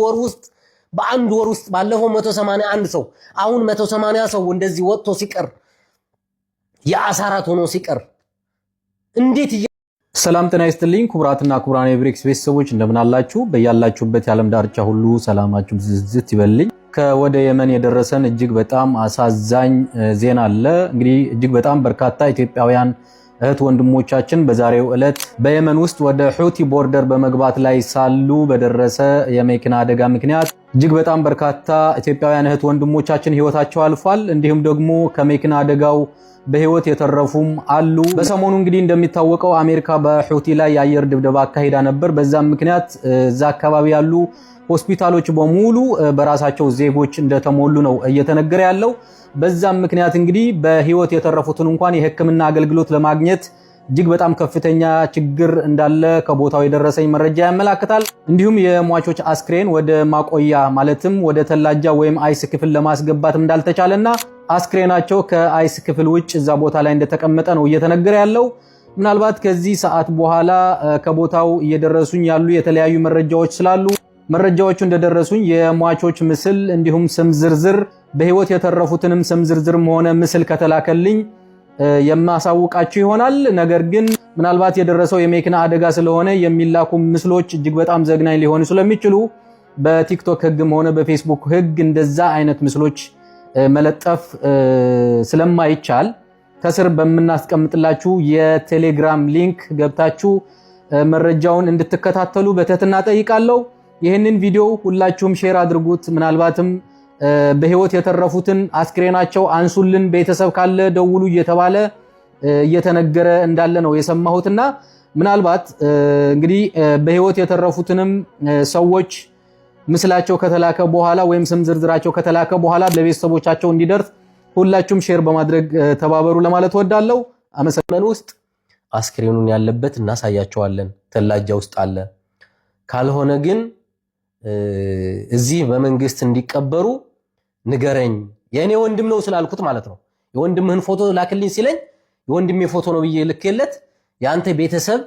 ወር ውስጥ በአንድ ወር ውስጥ ባለፈው 181 ሰው አሁን 180 ሰው እንደዚህ ወጥቶ ሲቀር የአሳራት ሆኖ ሲቀር እንዴት ሰላም ጤና ይስጥልኝ ኩብራትና ኩብራን የብሬክስ ቤተሰቦች እንደምን አላችሁ? በያላችሁበት የዓለም ዳርቻ ሁሉ ሰላማችሁ ብዝዝት ይበልኝ። ከወደ የመን የደረሰን እጅግ በጣም አሳዛኝ ዜና አለ። እንግዲህ እጅግ በጣም በርካታ ኢትዮጵያውያን እህት ወንድሞቻችን በዛሬው ዕለት በየመን ውስጥ ወደ ሁቲ ቦርደር በመግባት ላይ ሳሉ በደረሰ የመኪና አደጋ ምክንያት እጅግ በጣም በርካታ ኢትዮጵያውያን እህት ወንድሞቻችን ህይወታቸው አልፏል። እንዲሁም ደግሞ ከመኪና አደጋው በህይወት የተረፉም አሉ። በሰሞኑ እንግዲህ እንደሚታወቀው አሜሪካ በሁቲ ላይ የአየር ድብደባ አካሂዳ ነበር። በዛም ምክንያት እዛ አካባቢ ያሉ ሆስፒታሎች በሙሉ በራሳቸው ዜጎች እንደተሞሉ ነው እየተነገረ ያለው። በዛም ምክንያት እንግዲህ በህይወት የተረፉትን እንኳን የህክምና አገልግሎት ለማግኘት እጅግ በጣም ከፍተኛ ችግር እንዳለ ከቦታው የደረሰኝ መረጃ ያመላክታል። እንዲሁም የሟቾች አስክሬን ወደ ማቆያ ማለትም ወደ ተላጃ ወይም አይስ ክፍል ለማስገባትም እንዳልተቻለና አስክሬናቸው ከአይስ ክፍል ውጭ እዛ ቦታ ላይ እንደተቀመጠ ነው እየተነገረ ያለው። ምናልባት ከዚህ ሰዓት በኋላ ከቦታው እየደረሱኝ ያሉ የተለያዩ መረጃዎች ስላሉ መረጃዎቹ እንደደረሱኝ የሟቾች ምስል እንዲሁም ስም ዝርዝር በህይወት የተረፉትንም ስም ዝርዝርም ሆነ ምስል ከተላከልኝ የማሳውቃችሁ ይሆናል። ነገር ግን ምናልባት የደረሰው የመኪና አደጋ ስለሆነ የሚላኩ ምስሎች እጅግ በጣም ዘግናኝ ሊሆኑ ስለሚችሉ በቲክቶክ ህግም ሆነ በፌስቡክ ህግ እንደዛ አይነት ምስሎች መለጠፍ ስለማይቻል ከስር በመናስቀምጥላችሁ የቴሌግራም ሊንክ ገብታችሁ መረጃውን እንድትከታተሉ በትህትና ጠይቃለሁ። ይህንን ቪዲዮ ሁላችሁም ሼር አድርጉት። ምናልባትም በህይወት የተረፉትን አስክሬናቸው አንሱልን፣ ቤተሰብ ካለ ደውሉ እየተባለ እየተነገረ እንዳለ ነው የሰማሁትና ምናልባት እንግዲህ በህይወት የተረፉትንም ሰዎች ምስላቸው ከተላከ በኋላ ወይም ስም ዝርዝራቸው ከተላከ በኋላ ለቤተሰቦቻቸው እንዲደርስ ሁላችሁም ሼር በማድረግ ተባበሩ ለማለት ወዳለሁ። አመሰግናለሁ። ውስጥ አስክሬኑን ያለበት እናሳያቸዋለን። ተላጃ ውስጥ አለ። ካልሆነ ግን እዚህ በመንግስት እንዲቀበሩ ንገረኝ። የኔ ወንድም ነው ስላልኩት ማለት ነው። የወንድምህን ፎቶ ላክልኝ ሲለኝ የወንድሜ ፎቶ ነው ብዬ ልኬለት ያንተ ቤተሰብ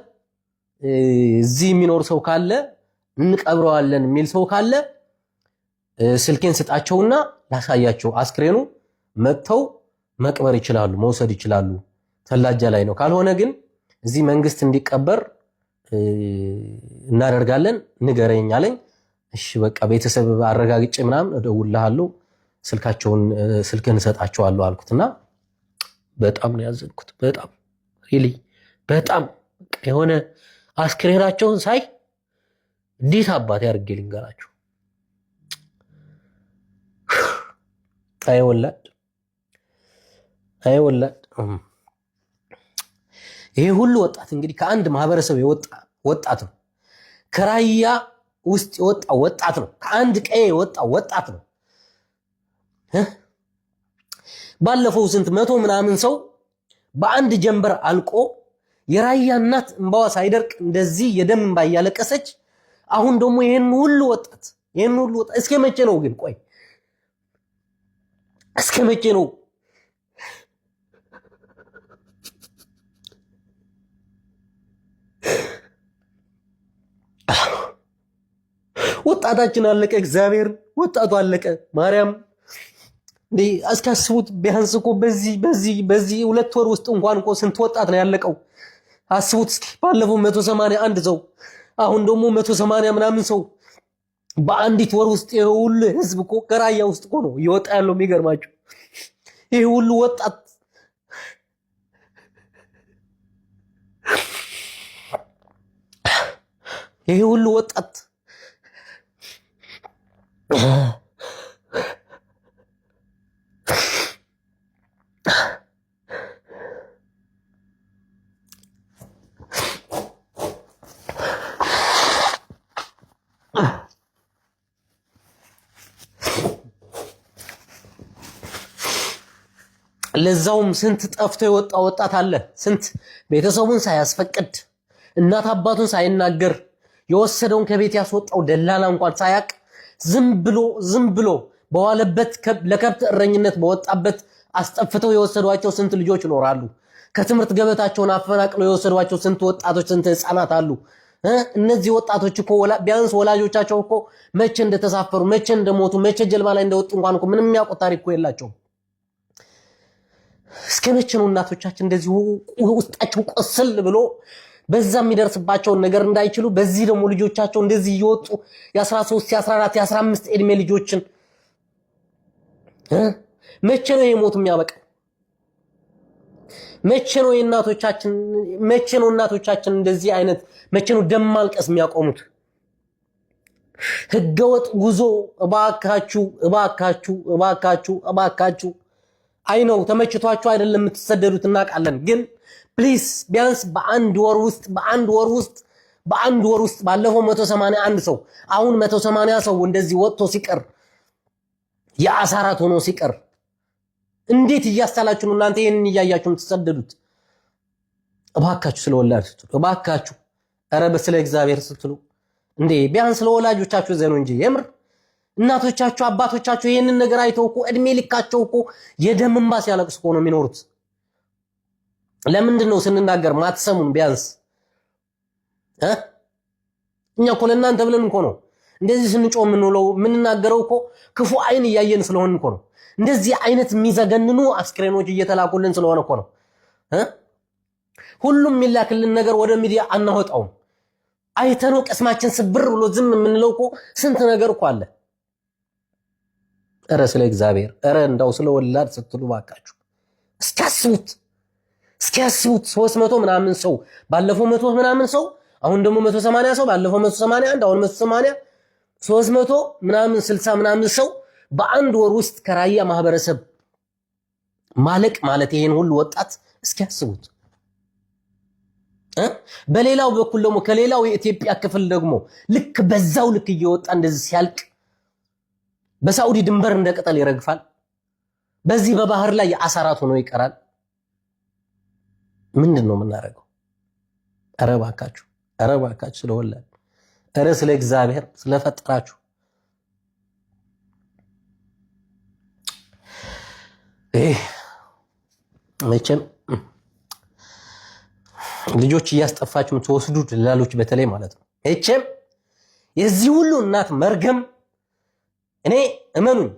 እዚህ የሚኖር ሰው ካለ እንቀብረዋለን የሚል ሰው ካለ ስልኬን ስጣቸውና ላሳያቸው። አስክሬኑ መጥተው መቅበር ይችላሉ፣ መውሰድ ይችላሉ። ተላጃ ላይ ነው። ካልሆነ ግን እዚህ መንግስት እንዲቀበር እናደርጋለን። ንገረኝ አለኝ። እሺ በቃ ቤተሰብ አረጋግጬ ምናምን እደውልልሃለሁ፣ ስልክህን እሰጣቸዋለሁ አልኩትና በጣም ነው ያዘንኩት። በጣም ሪሊ በጣም የሆነ አስክሬናቸውን ሳይ እንዴት አባቴ አድርጌ ልንገራችሁ። አይወላድ ይሄ ሁሉ ወጣት እንግዲህ ከአንድ ማህበረሰብ የወጣ ወጣት ነው። ከራያ ውስጥ የወጣ ወጣት ነው። ከአንድ ቀዬ የወጣ ወጣት ነው። ባለፈው ስንት መቶ ምናምን ሰው በአንድ ጀንበር አልቆ የራያ እናት እንባዋ ሳይደርቅ እንደዚህ የደም እንባ እያለቀሰች አሁን ደግሞ ይሄን ሁሉ ወጣት እስከ መቼ ነው ግን? ቆይ እስከ መቼ ነው? ወጣታችን አለቀ። እግዚአብሔር ወጣቱ አለቀ። ማርያም አስካስቡት። ቢያንስ እኮ በዚህ 2 ወር ውስጥ እንኳን እኮ ስንት ወጣት ነው ያለቀው? አስቡት እስኪ። ባለፈው 181 ሰው አሁን ደግሞ 180 ምናምን ሰው በአንዲት ወር ውስጥ የሁሉ ህዝብ እኮ ከራያ ውስጥ እኮ ነው እየወጣ ያለው። የሚገርማችሁ ይሄ ሁሉ ወጣት ለዛውም ስንት ጠፍቶ የወጣ ወጣት አለ። ስንት ቤተሰቡን ሳያስፈቅድ እናት አባቱን ሳይናገር የወሰደውን ከቤት ያስወጣው ደላላ እንኳን ሳያቅ ዝም ብሎ በዋለበት ለከብት እረኝነት በወጣበት አስጠፍተው የወሰዷቸው ስንት ልጆች ይኖራሉ። ከትምህርት ገበታቸውን አፈናቅለው የወሰዷቸው ስንት ወጣቶች ስንት ህፃናት አሉ። እነዚህ ወጣቶች እኮ ቢያንስ ወላጆቻቸው እኮ መቼ እንደተሳፈሩ መቼ እንደሞቱ መቼ ጀልባ ላይ እንደወጡ እንኳን እኮ ምንም የሚያውቁት ታሪክ እኮ የላቸውም። እስከ መቼ ነው እናቶቻችን እንደዚህ ውስጣቸው ቆስል ብሎ በዛ የሚደርስባቸውን ነገር እንዳይችሉ በዚህ ደግሞ ልጆቻቸው እንደዚህ እየወጡ የ13 የ14 የ15 እድሜ ልጆችን መቼ ነው የሞት የሚያበቃው? መቼ ነው እናቶቻችን እንደዚህ አይነት መቼ ነው ደም ማልቀስ የሚያቆሙት? ህገወጥ ጉዞ እባካችሁ አይ ነው ተመችቷችሁ አይደለም የምትሰደዱት እናውቃለን። ግን ፕሊስ ቢያንስ በአንድ ወር ውስጥ ባለፈው 181 ሰው አሁን 180 ሰው እንደዚህ ወጥቶ ሲቀር የአሳራት ሆኖ ሲቀር እንዴት እያስተላችሁ ነው እናንተ ይሄንን እያያችሁ የምትሰደዱት? እባካችሁ ስለወላድ ስትሉ እባካችሁ ኧረ በስለ እግዚአብሔር ስትሉ እንዴ ቢያንስ ለወላጆቻችሁ ዘኑ እንጂ የምር እናቶቻችሁ አባቶቻችሁ ይሄንን ነገር አይተው እኮ እድሜ ልካቸው እኮ የደም እንባ ሲያለቅሱ እኮ ነው የሚኖሩት። ለምንድን ነው ስንናገር ማትሰሙን? ቢያንስ እኛ እኮ ለእናንተ ብለን እኮ ነው እንደዚህ ስንጮህ የምንውለው የምንናገረው እኮ ክፉ አይን እያየን ስለሆን እኮ ነው። እንደዚህ አይነት የሚዘገንኑ አስክሬኖች እየተላኩልን ስለሆነ እኮ ነው። ሁሉም የሚላክልን ነገር ወደ ሚዲያ አናወጣውም። አይተነው ቅስማችን ስብር ብሎ ዝም የምንለው እኮ ስንት ነገር እኮ አለ። ኧረ ስለ እግዚአብሔር ኧረ እንዳው ስለ ወላድ ስትሉ ባካችሁ እስኪያስቡት 300 ምናምን ሰው ባለፈው 100 ምናምን ሰው አሁን ደግሞ 180 ሰው ባለፈው 181 አሁን 180 300 ምናምን 60 ምናምን ሰው በአንድ ወር ውስጥ ከራያ ማህበረሰብ ማለቅ ማለት ይሄን ሁሉ ወጣት እስኪያስቡት። በሌላው በኩል ደግሞ ከሌላው የኢትዮጵያ ክፍል ደግሞ ልክ በዛው ልክ እየወጣ እንደዚህ ሲያልቅ በሳዑዲ ድንበር እንደ ቅጠል ይረግፋል። በዚህ በባህር ላይ የአሳራት ሆኖ ይቀራል። ምንድን ነው የምናደርገው? ኧረ እባካችሁ ስለወላድ ኧረ ስለ እግዚአብሔር ስለፈጠራችሁ መቼም ልጆች እያስጠፋችሁ የምትወስዱ ደላሎች በተለይ ማለት ነው። መቼም የዚህ ሁሉ እናት መርገም እኔ እመኑኝ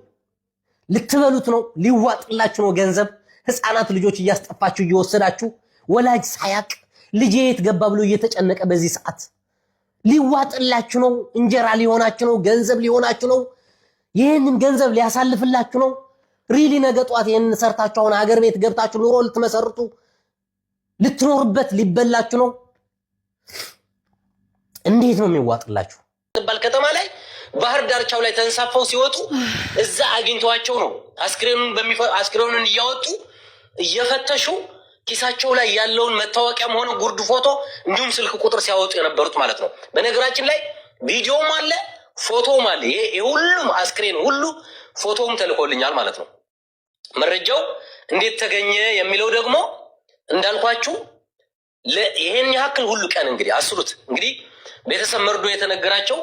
ልትበሉት ነው፣ ሊዋጥላችሁ ነው ገንዘብ። ህፃናት ልጆች እያስጠፋችሁ እየወሰዳችሁ ወላጅ ሳያቅ ልጄ የት ገባ ብሎ እየተጨነቀ በዚህ ሰዓት ሊዋጥላችሁ ነው። እንጀራ ሊሆናችሁ ነው፣ ገንዘብ ሊሆናችሁ ነው። ይህንን ገንዘብ ሊያሳልፍላችሁ ነው። ሪሊ ነገ ጧት ይህንን ሰርታችሁ አሁን ሀገር ቤት ገብታችሁ ኑሮ ልትመሰርቱ ልትኖርበት ሊበላችሁ ነው። እንዴት ነው የሚዋጥላችሁ? ባል ከተማ ላይ ባህር ዳርቻው ላይ ተንሳፈው ሲወጡ እዛ አግኝተዋቸው ነው አስክሬኑን እያወጡ እየፈተሹ ኪሳቸው ላይ ያለውን መታወቂያም ሆነ ጉርድ ፎቶ እንዲሁም ስልክ ቁጥር ሲያወጡ የነበሩት ማለት ነው። በነገራችን ላይ ቪዲዮም አለ ፎቶም አለ። ይሄ ሁሉም አስክሬን ሁሉ ፎቶም ተልኮልኛል ማለት ነው። መረጃው እንዴት ተገኘ የሚለው ደግሞ እንዳልኳችሁ ይሄን ያክል ሁሉ ቀን እንግዲህ አስሩት። እንግዲህ ቤተሰብ መርዶ የተነገራቸው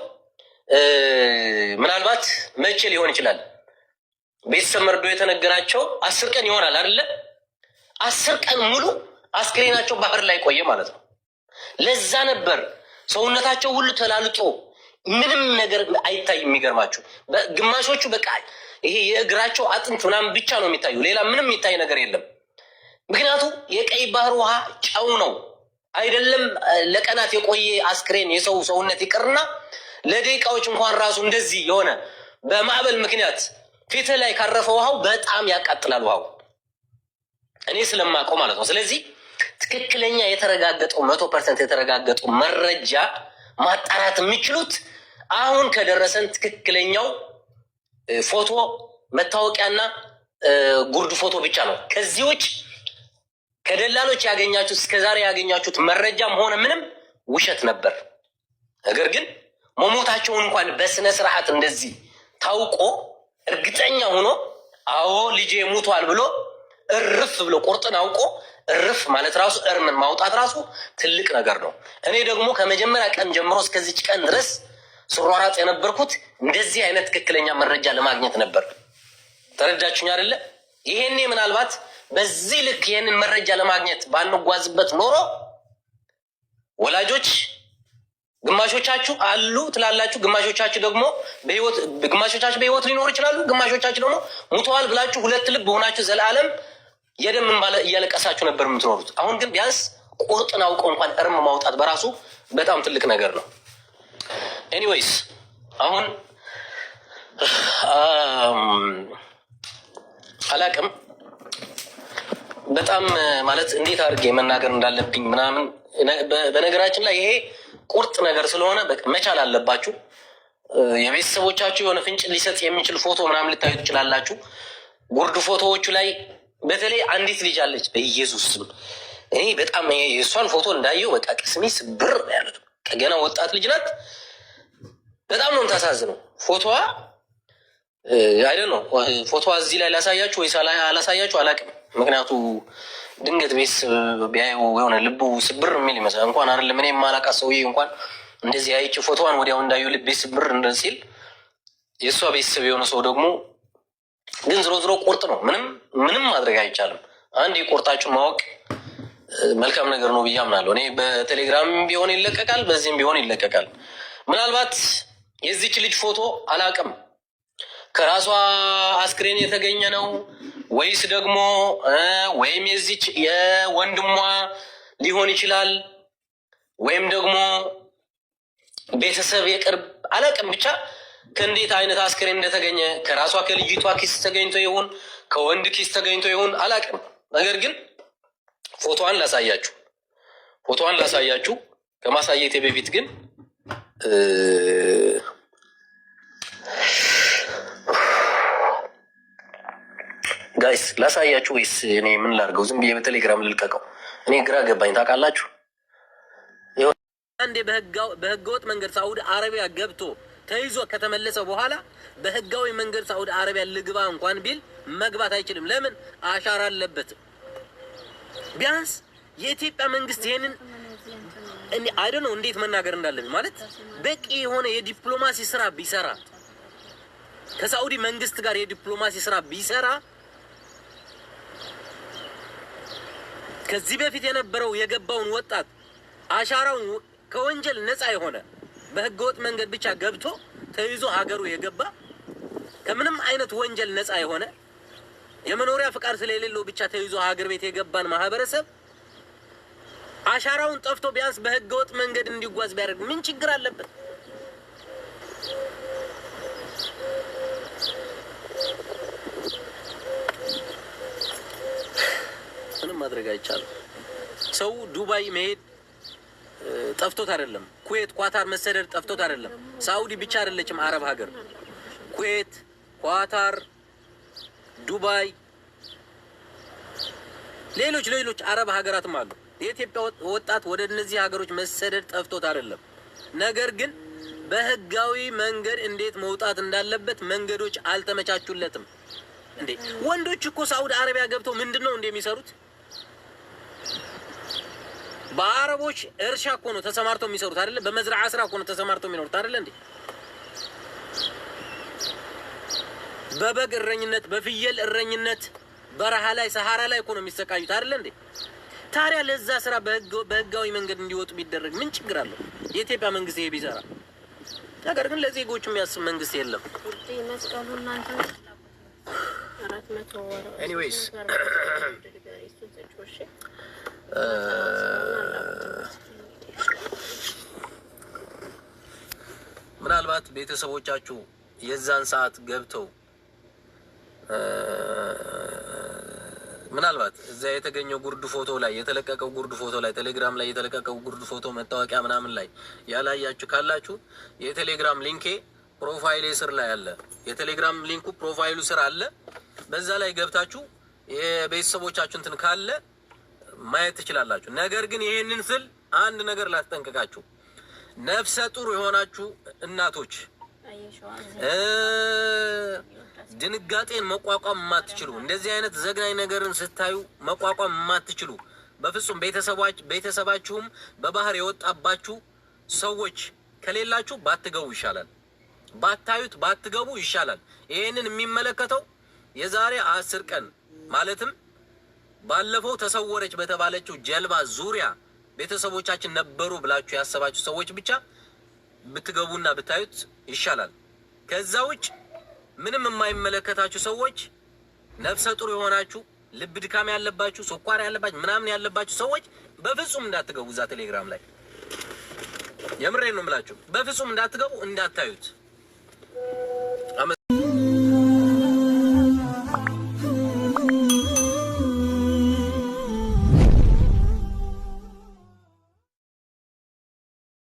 ምናልባት መቼ ሊሆን ይችላል? ቤተሰብ መርዶ የተነገራቸው 10 ቀን ይሆናል አይደለ? 10 ቀን ሙሉ አስክሬናቸው ባህር ላይ ቆየ ማለት ነው። ለዛ ነበር ሰውነታቸው ሁሉ ተላልጦ ምንም ነገር አይታይም። የሚገርማችሁ ግማሾቹ በቃ ይሄ የእግራቸው አጥንት ምናምን ብቻ ነው የሚታዩ፣ ሌላ ምንም የሚታይ ነገር የለም። ምክንያቱም የቀይ ባህር ውሃ ጨው ነው አይደለም። ለቀናት የቆየ አስክሬን የሰው ሰውነት ይቅርና ለደቂቃዎች እንኳን ራሱ እንደዚህ የሆነ በማዕበል ምክንያት ፊት ላይ ካረፈ ውሃው በጣም ያቃጥላል ውሃው፣ እኔ ስለማውቀው ማለት ነው። ስለዚህ ትክክለኛ የተረጋገጠው 100% የተረጋገጠው መረጃ ማጣራት የሚችሉት አሁን ከደረሰን ትክክለኛው ፎቶ መታወቂያና ጉርድ ፎቶ ብቻ ነው። ከዚህ ውጭ ከደላሎች ያገኛችሁት እስከዛሬ ያገኛችሁት መረጃም ሆነ ምንም ውሸት ነበር። ነገር ግን መሞታቸውን እንኳን በስነ ስርዓት እንደዚህ ታውቆ እርግጠኛ ሆኖ አዎ ልጄ ሞቷል ብሎ እርፍ ብሎ ቁርጥን አውቆ እርፍ ማለት ራሱ እርምን ማውጣት ራሱ ትልቅ ነገር ነው። እኔ ደግሞ ከመጀመሪያ ቀን ጀምሮ እስከዚች ቀን ድረስ ስሯራጥ የነበርኩት እንደዚህ አይነት ትክክለኛ መረጃ ለማግኘት ነበር። ተረዳችሁኝ አይደለ? ይሄኔ ምናልባት በዚህ ልክ ይሄንን መረጃ ለማግኘት ባንጓዝበት ኖሮ ወላጆች ግማሾቻችሁ አሉ ትላላችሁ፣ ግማሾቻችሁ ደግሞ በህይወት ሊኖሩ ይችላሉ፣ ግማሾቻችሁ ደግሞ ሙተዋል ብላችሁ ሁለት ልብ ሆናችሁ ዘላለም የደም እንባ እያለቀሳችሁ ነበር የምትኖሩት። አሁን ግን ቢያንስ ቁርጥን አውቀው እንኳን እርም ማውጣት በራሱ በጣም ትልቅ ነገር ነው። ኤኒዌይስ አሁን አላቅም በጣም ማለት እንዴት አድርጌ መናገር እንዳለብኝ ምናምን። በነገራችን ላይ ይሄ ቁርጥ ነገር ስለሆነ መቻል አለባችሁ። የቤተሰቦቻችሁ የሆነ ፍንጭ ሊሰጥ የሚችል ፎቶ ምናምን ልታዩ ትችላላችሁ። ጉርድ ፎቶዎቹ ላይ በተለይ አንዲት ልጅ አለች። በኢየሱስ ስም እኔ በጣም የእሷን ፎቶ እንዳየው በቃ ቅስሜ ስብር ያሉት። ገና ወጣት ልጅ ናት። በጣም ነው የምታሳዝነው። ፎቶዋ አይደል ነው። ፎቶዋ እዚህ ላይ ላሳያችሁ ወይስ አላሳያችሁ አላውቅም። ምክንያቱ ድንገት ቤተሰብ ቢያየው የሆነ ልቡ ስብር የሚል ይመስላል። እንኳን አይደለም እኔ የማላውቃት ሰውዬ እንኳን እንደዚህ አይቼ ፎቶዋን ወዲያው እንዳዩ ልቤ ስብር እንደሲል የእሷ ቤተሰብ የሆነ ሰው ደግሞ ግን ዝሮ ቁርጥ ነው። ምንም ማድረግ አይቻልም። አንድ የቁርጣችሁን ማወቅ መልካም ነገር ነው ብዬ አምናለሁ። እኔ በቴሌግራም ቢሆን ይለቀቃል፣ በዚህም ቢሆን ይለቀቃል። ምናልባት የዚች ልጅ ፎቶ አላውቅም ከራሷ አስክሬን የተገኘ ነው ወይስ ደግሞ ወይም የዚች የወንድሟ ሊሆን ይችላል ወይም ደግሞ ቤተሰብ የቅርብ አላውቅም። ብቻ ከእንዴት አይነት አስክሬን እንደተገኘ ከራሷ ከልጅቷ ኪስ ተገኝቶ ይሁን ከወንድ ኪስ ተገኝቶ ይሁን አላውቅም። ነገር ግን ፎቶዋን ላሳያችሁ። ከማሳየቴ በፊት ግን ጋይስ ላሳያችሁ ወይስ እኔ ምን ላድርገው? ዝም ብዬ በቴሌግራም ልልቀቀው? እኔ ግራ ገባኝ። ታውቃላችሁ አንዴ በህገወጥ መንገድ ሳዑዲ አረቢያ ገብቶ ተይዞ ከተመለሰ በኋላ በህጋዊ መንገድ ሳዑዲ አረቢያ ልግባ እንኳን ቢል መግባት አይችልም። ለምን? አሻራ አለበት። ቢያንስ የኢትዮጵያ መንግስት ይሄንን አይደል ነው እንዴት መናገር እንዳለብኝ ማለት በቂ የሆነ የዲፕሎማሲ ስራ ቢሰራ ከሳዑዲ መንግስት ጋር የዲፕሎማሲ ስራ ቢሰራ ከዚህ በፊት የነበረው የገባውን ወጣት አሻራውን ከወንጀል ነፃ የሆነ በህገወጥ መንገድ ብቻ ገብቶ ተይዞ ሀገሩ የገባ ከምንም አይነት ወንጀል ነፃ የሆነ የመኖሪያ ፍቃድ ስለሌለው ብቻ ተይዞ ሀገር ቤት የገባን ማህበረሰብ አሻራውን ጠፍቶ ቢያንስ በህገወጥ መንገድ እንዲጓዝ ቢያደርግ ምን ችግር አለበት? ምንም ማድረግ አይቻልም። ሰው ዱባይ መሄድ ጠፍቶት አይደለም። ኩዌት፣ ኳታር መሰደድ ጠፍቶት አይደለም። ሳዑዲ ብቻ አይደለችም አረብ ሀገር፣ ኩዌት፣ ኳታር፣ ዱባይ፣ ሌሎች አረብ ሀገራትም አሉ። የኢትዮጵያ ወጣት ወደ እነዚህ ሀገሮች መሰደድ ጠፍቶት አይደለም። ነገር ግን በህጋዊ መንገድ እንዴት መውጣት እንዳለበት መንገዶች አልተመቻቹለትም። እንዴ ወንዶች እኮ ሳዑዲ አረቢያ ገብተው ምንድነው እንደሚሰሩት? በአረቦች እርሻ እኮ ነው ተሰማርተው የሚሰሩት አይደለ? በመዝራዓ ስራ እኮ ነው ተሰማርተው የሚኖሩት አይደለ እንዴ? በበግ እረኝነት፣ በፍየል እረኝነት በረሃ ላይ ሰሃራ ላይ እኮ ነው የሚሰቃዩት አይደለ እንዴ? ታዲያ ለዛ ስራ በህጋዊ መንገድ እንዲወጡ ቢደረግ ምን ችግር አለው? የኢትዮጵያ መንግስት ይሄ ቢሰራ። ነገር ግን ለዜጎቹ የሚያስብ መንግስት የለም። ኤኒዌይስ ምናልባት ቤተሰቦቻችሁ የዛን ሰዓት ገብተው ምናልባት እዛ የተገኘው ጉርድ ፎቶ ላይ የተለቀቀው ጉርድ ፎቶ ላይ ቴሌግራም ላይ የተለቀቀው ጉርድ ፎቶ መታወቂያ ምናምን ላይ ያላያችሁ ካላችሁ የቴሌግራም ሊንኬ ፕሮፋይሌ ስር ላይ አለ። የቴሌግራም ሊንኩ ፕሮፋይሉ ስር አለ። በዛ ላይ ገብታችሁ የቤተሰቦቻችሁ እንትን ካለ ማየት ትችላላችሁ። ነገር ግን ይሄንን ስል አንድ ነገር ላስጠንቅቃችሁ። ነፍሰ ጡር የሆናችሁ እናቶች ድንጋጤን መቋቋም የማትችሉ እንደዚህ አይነት ዘግናኝ ነገርን ስታዩ መቋቋም የማትችሉ በፍጹም ቤተሰባችሁም በባህር የወጣባችሁ ሰዎች ከሌላችሁ ባትገቡ ይሻላል። ባታዩት ባትገቡ ይሻላል። ይሄንን የሚመለከተው የዛሬ 10 ቀን ማለትም ባለፈው ተሰወረች በተባለችው ጀልባ ዙሪያ ቤተሰቦቻችን ነበሩ ብላችሁ ያሰባችሁ ሰዎች ብቻ ብትገቡና ብታዩት ይሻላል። ከዛ ውጭ ምንም የማይመለከታችሁ ሰዎች፣ ነፍሰ ጡር የሆናችሁ፣ ልብ ድካም ያለባችሁ፣ ስኳር ያለባችሁ፣ ምናምን ያለባችሁ ሰዎች በፍጹም እንዳትገቡ እዛ ቴሌግራም ላይ። የምሬን ነው የምላችሁ፣ በፍጹም እንዳትገቡ፣ እንዳታዩት።